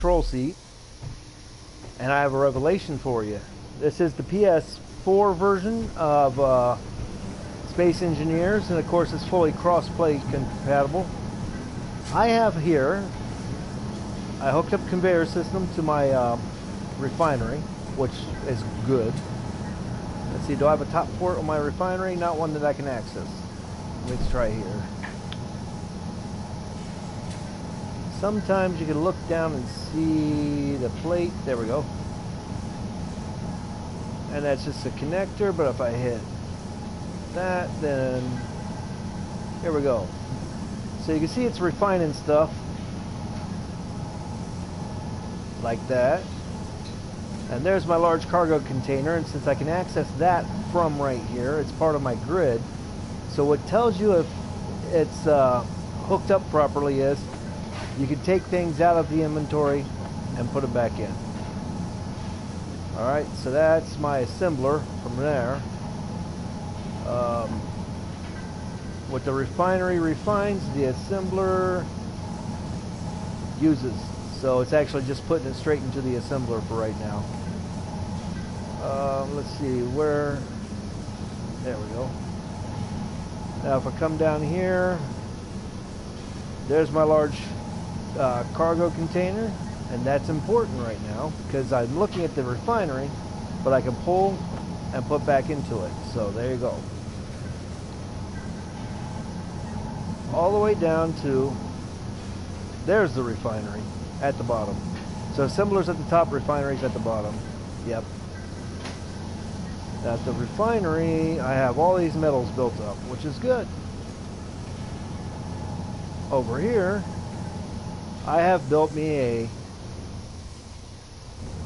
control seat, and I have a revelation for you. This is the PS4 version of Space Engineers, and of course it's fully cross-play compatible. I have here, I hooked up conveyor system to my refinery, which is good. Let's see, do I have a top port on my refinery? Not one that I can access. Let's try here. Sometimes you can look down and see the plate. There we go. And that's just a connector, but if I hit that, then here we go. So you can see it's refining stuff like that. And there's my large cargo container, and since I can access that from right here, it's part of my grid. So what tells you if it's hooked up properly is you can take things out of the inventory and put it back in. Alright, so that's my assembler from there. What the refinery refines, the assembler uses. So it's actually just putting it straight into the assembler for right now. Let's see, where... There we go. Now if I come down here, there's my large cargo container, and that's important right now because I'm looking at the refinery, but I can pull and put back into it. So there you go. All the way down to, there's the refinery at the bottom. So assemblers at the top, refineries at the bottom. Yep. At the refinery, I have all these metals built up, which is good. Over here, I have built me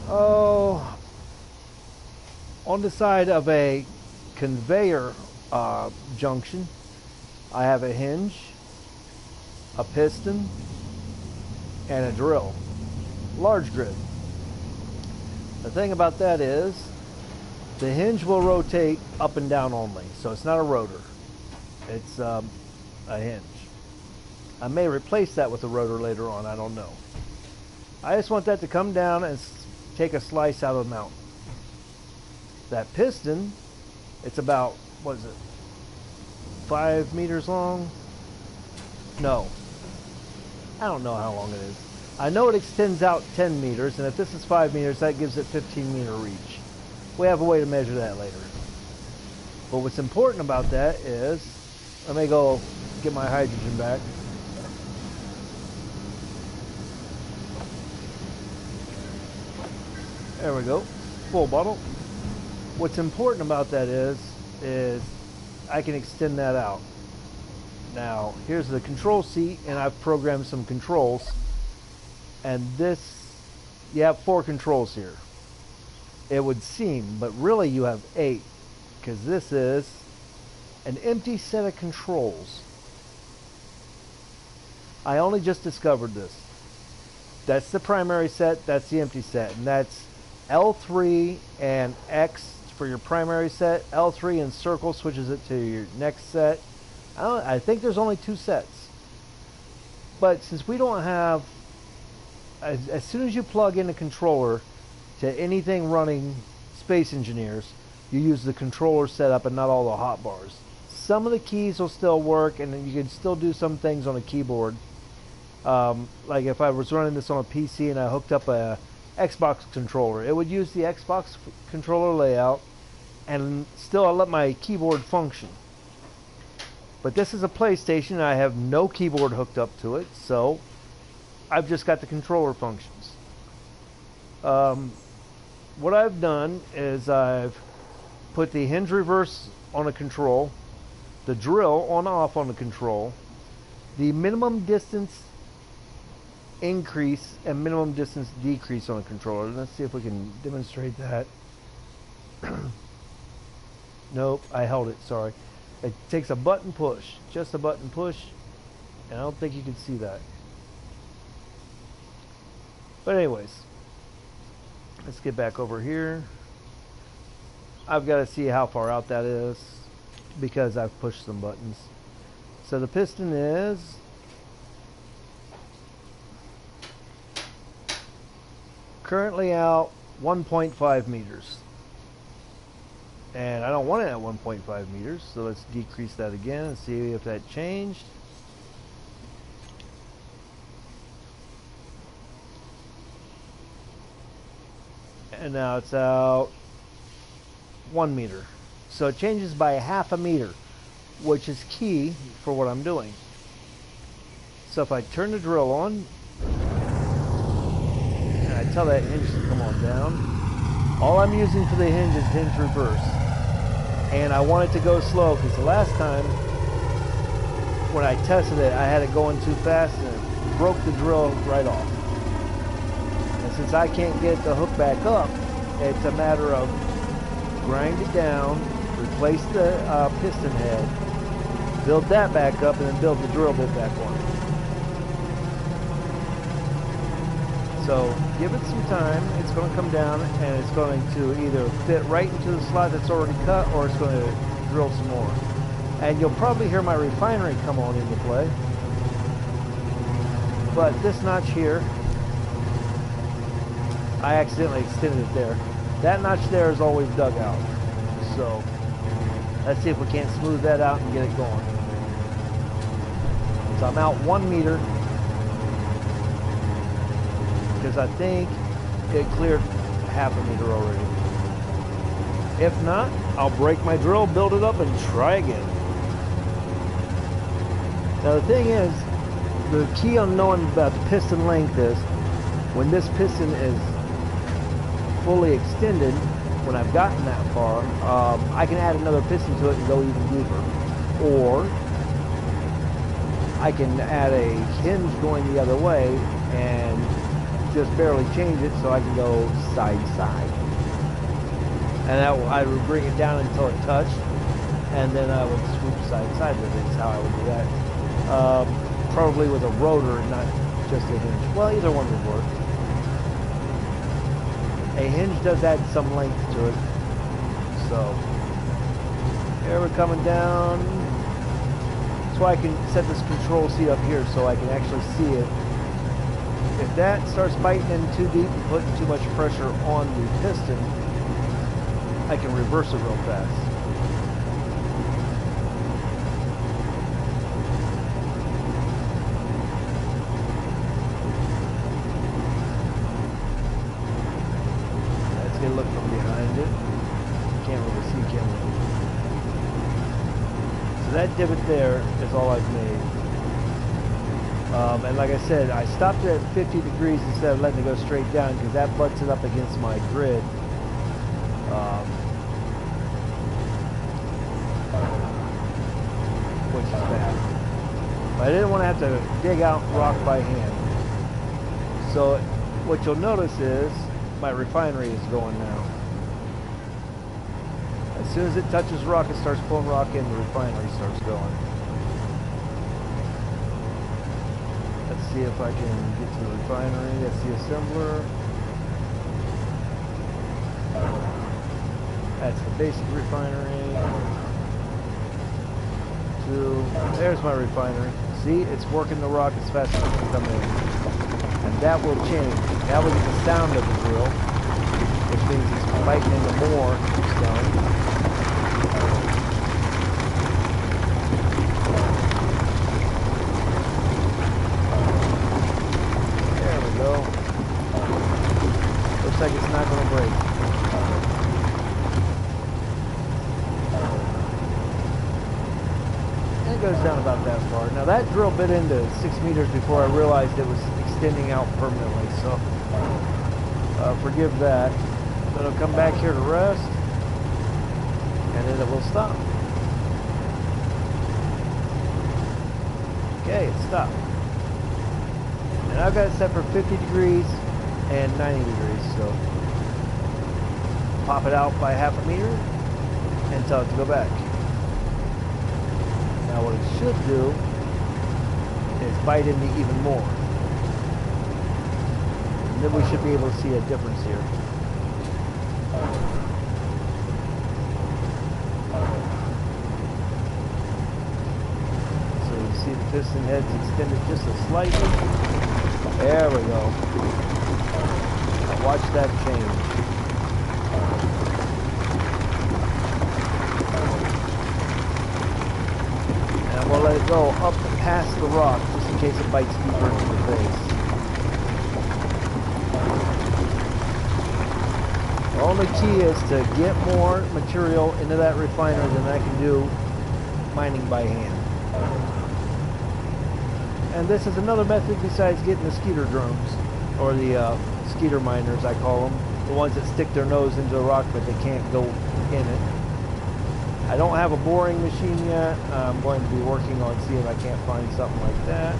on the side of a conveyor junction, I have a hinge, a piston, and a drill. Large grid. The thing about that is, the hinge will rotate up and down only, so it's not a rotor. It's a hinge. I may replace that with a rotor later on, I don't know. I just want that to come down and take a slice out of the mountain. That piston, it's about, what is it, 5 meters long? No. I don't know how long it is. I know it extends out 10 meters, and if this is 5 meters, that gives it 15-meter reach. We have a way to measure that later. But what's important about that is, let me go get my hydrogen back. There we go, full bottle. What's important about that is I can extend that out. Now, here's the control seat, and I've programmed some controls. And this, you have 4 controls here. It would seem, but really you have 8, because this is an empty set of controls. I only just discovered this. That's the primary set, that's the empty set, and that's L3 and X for your primary set. L3 and circle switches it to your next set. I think there's only 2 sets. But since we don't have, as soon as you plug in a controller to anything running Space Engineers, you use the controller setup and not all the hotbars. Some of the keys will still work, and you can still do some things on a keyboard. Like if I was running this on a PC and I hooked up a Xbox controller, it would use the Xbox controller layout, and still I let my keyboard function. But this is a PlayStation, and I have no keyboard hooked up to it, so I've just got the controller functions. What I've done is I've put the hinge reverse on a control, the drill on off on the control, the minimum distance increase and minimum distance decrease on a controller. Let's see if we can demonstrate that. Nope, I held it, sorry. It takes a button push, just a button push, and I don't think you can see that. But anyways, let's get back over here. I've got to see how far out that is because I've pushed some buttons. So the piston is 5 currently out 1.5 meters. And I don't want it at 1.5 meters, so let's decrease that again and see if that changed. And now it's out 1 meter. So it changes by half a meter, which is key for what I'm doing. So if I turn the drill on, and I tell that hinge to come on down, all I'm using for the hinge is hinge reverse. And I want it to go slow because the last time when I tested it, I had it going too fast and it broke the drill right off. And since I can't get the hook back up, it's a matter of grind it down, replace the piston head, build that back up, and then build the drill bit back on. So give it some time. It's going to come down and it's going to either fit right into the slot that's already cut, or it's going to drill some more. And you'll probably hear my refinery come on into play. But this notch here, I accidentally extended it there. That notch there is always dug out. So let's see if we can't smooth that out and get it going. So I'm out 1 meter because I think it cleared half a meter already. If not, I'll break my drill, build it up, and try again. Now the thing is, the key on knowing about the piston length is when this piston is fully extended, when I've gotten that far, I can add another piston to it and go even deeper. Or I can add a hinge going the other way and just barely change it so I can go side to side. And I would bring it down until it touched, and then I would swoop side to side with it is how I would do that. Probably with a rotor and not just a hinge. Well, either one would work. A hinge does add some length to it. So here we're coming down. So I can set this control seat up here so I can actually see it. If that starts biting in too deep and putting too much pressure on the piston, I can reverse it real fast. Let's get a look from behind it. Can't really see, can we? So that divot there is all I've made. And like I said, I stopped it at 50 degrees instead of letting it go straight down because that butts it up against my grid. Which is bad. But I didn't want to have to dig out rock by hand. So what you'll notice is my refinery is going now. As soon as it touches rock, it starts pulling rock in, the refinery starts going. Let's see if I can get to the refinery. That's the assembler. That's the basic refinery. There's my refinery. See, it's working the rock as fast as it can come in. And that will change. Now we get the sound of the drill, which means it's biting into more stone. There we go. Looks like it's not going to break. It goes down about that far. Now that drill bit into 6 meters before I realized it was extending out permanently, so forgive that. But it'll come back here to rest, and then it will stop. Okay, it stopped. And I've got it set for 50 degrees and 90 degrees, so pop it out by half a meter and tell it to go back. Now what it should do is bite into even more. And then we should be able to see a difference here. So you see the piston head's extended just a slightly. There we go. Now Watch that change. And we'll let it go up past the rock just in case it bites deeper into the face. The only key is to get more material into that refiner than I can do mining by hand. And this is another method besides getting the skeeter drones, or the skeeter miners I call them, the ones that stick their nose into the rock but they can't go in it. I don't have a boring machine yet. I'm going to be working on seeing if I can't find something like that.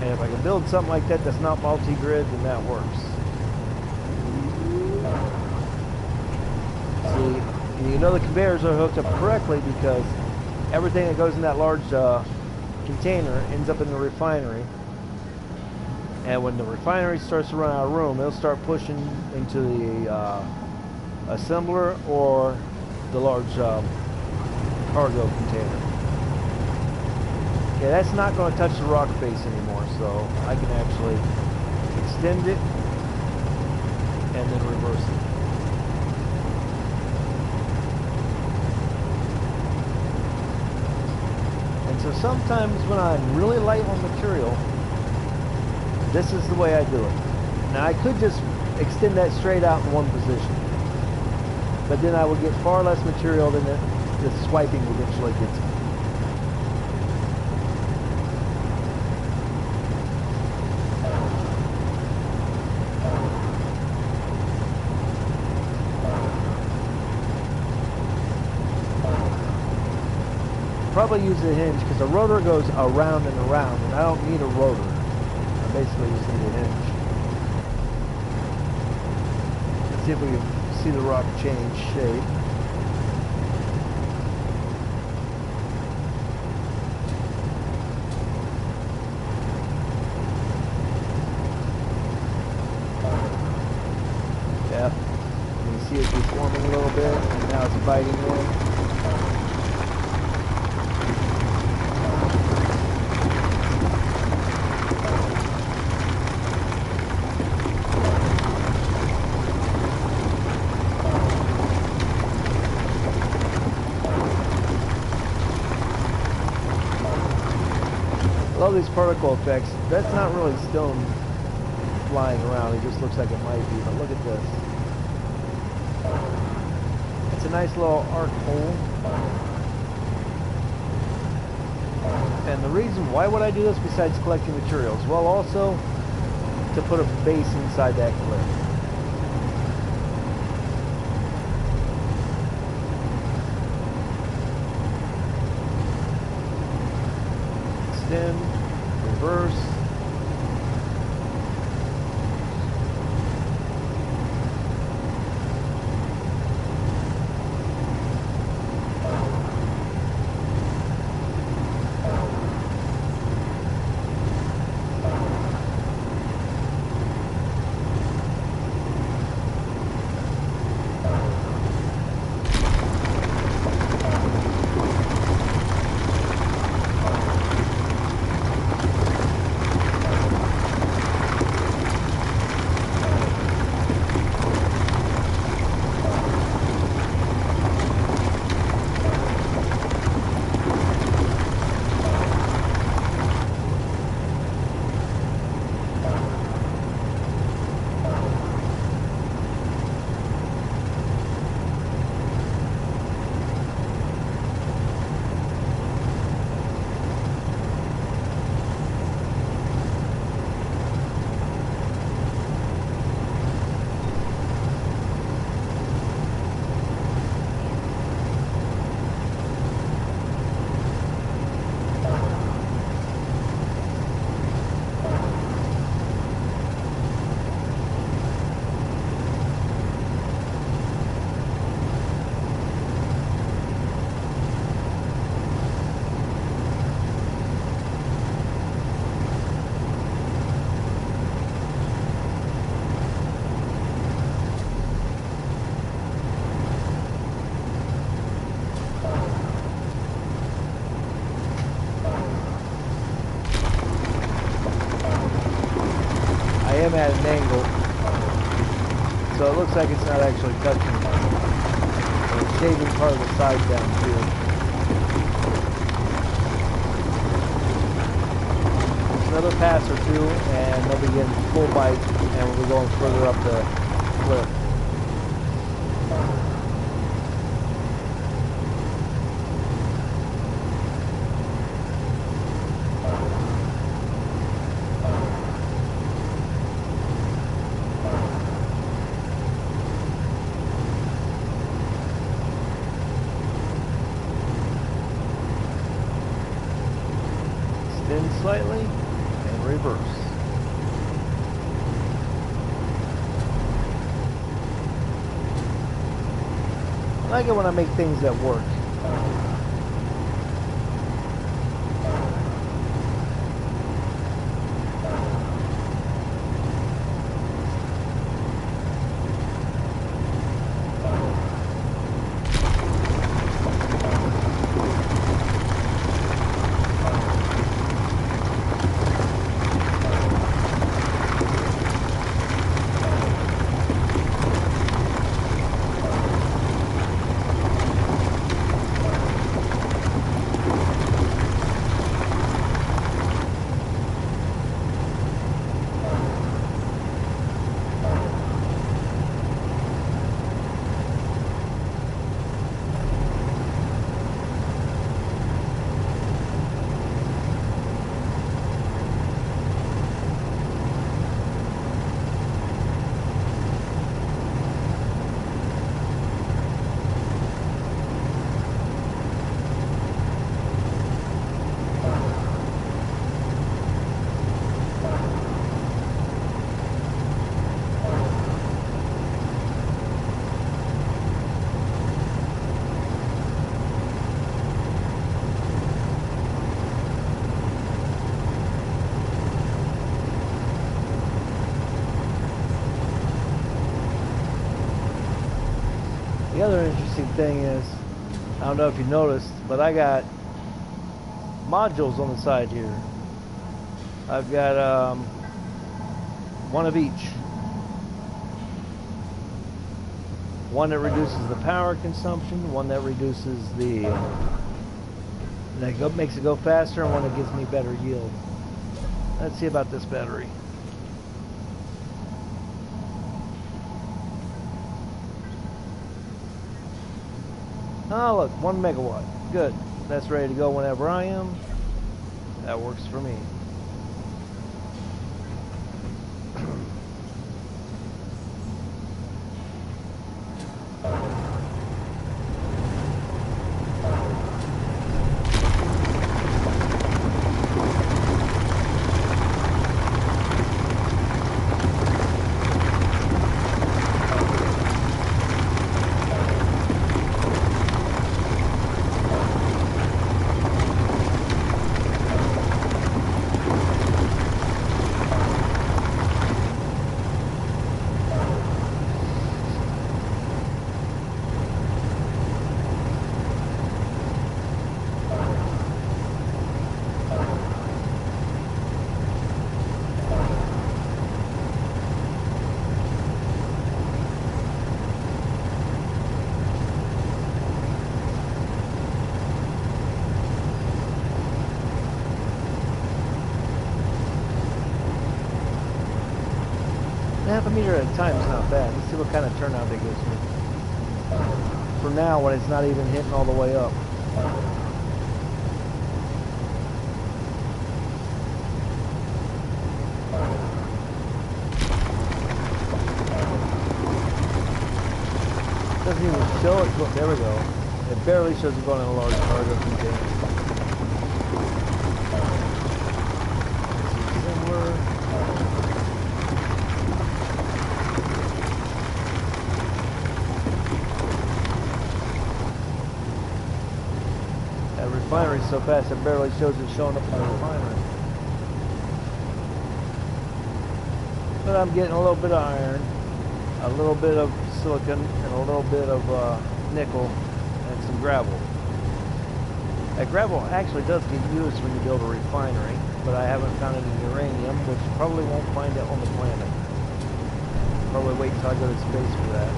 And if I can build something like that that's not multi-grid, then that works. See, you know the conveyors are hooked up correctly because everything that goes in that large container ends up in the refinery. And when the refinery starts to run out of room, it'll start pushing into the assembler or the large cargo container. Okay, that's not going to touch the rock face anymore, so I can actually extend it and then reverse it. And so sometimes when I'm really light on material, this is the way I do it. Now I could just extend that straight out in one position, but then I would get far less material than the swiping eventually gets me. Probably use a hinge because the rotor goes around and around, and I don't need a rotor. I basically just need a hinge. Let's see if we can see the rock change shape. Yep. You can see it deforming a little bit, and now it's biting in. All these particle effects, that's not really stone flying around, it just looks like it might be, but look at this. It's a nice little arc hole. And the reason, why would I do this besides collecting materials? Well, also to put a base inside that cliff. Extend, reverse. am at an angle, so it looks like it's not actually touching. It's shaving part of the side down too. Just another pass or two, and they'll be getting full bite, and we'll be going further up the cliff. Spin slightly and reverse. I like it when I make things that work. The other interesting thing is, I don't know if you noticed, but I got modules on the side here. I've got one of each. One that reduces the power consumption, one that reduces the makes it go faster, and one that gives me better yield. Let's see about this battery. Oh look, 1 megawatt. Good. That's ready to go whenever I am. That works for me. Half a meter at a time is not bad. Let's see what kind of turnout it gives me. For now, when it's not even hitting all the way up. Doesn't even show it. Look, there we go. It barely shows it going in a large cargo container. Similar. Refinery so fast it barely shows it showing up in the refinery. But I'm getting a little bit of iron, a little bit of silicon, and a little bit of nickel, and some gravel. That gravel actually does get used when you build a refinery, but I haven't found any uranium, which probably won't find it on the planet. Probably wait until I go to space for that.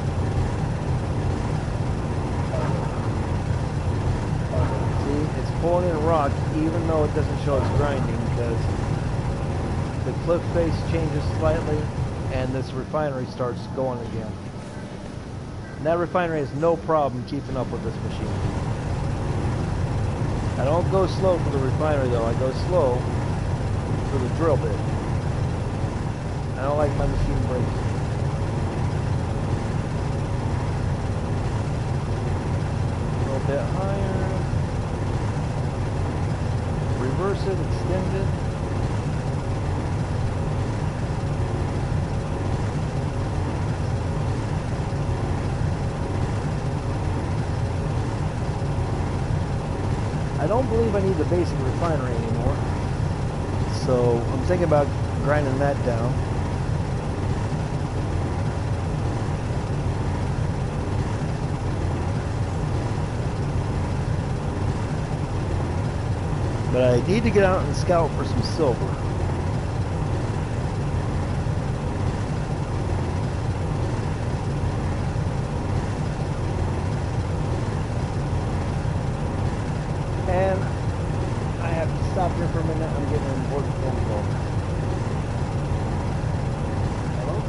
See, it's pulling in rock even though it doesn't show it's grinding, because the cliff face changes slightly and this refinery starts going again. And that refinery has no problem keeping up with this machine. I don't go slow for the refinery though, I go slow for the drill bit. I don't like my machine breaking. A little bit higher. Reverse it, extend it. I don't believe I need the basic refinery anymore, so I'm thinking about grinding that down. But I need to get out and scout for some silver. And I have to stop here for a minute. I'm getting an important phone call. Hello?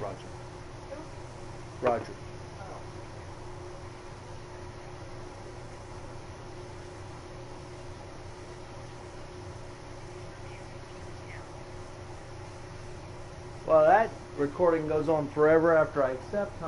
Roger. Roger. Well, that recording goes on forever after I accept.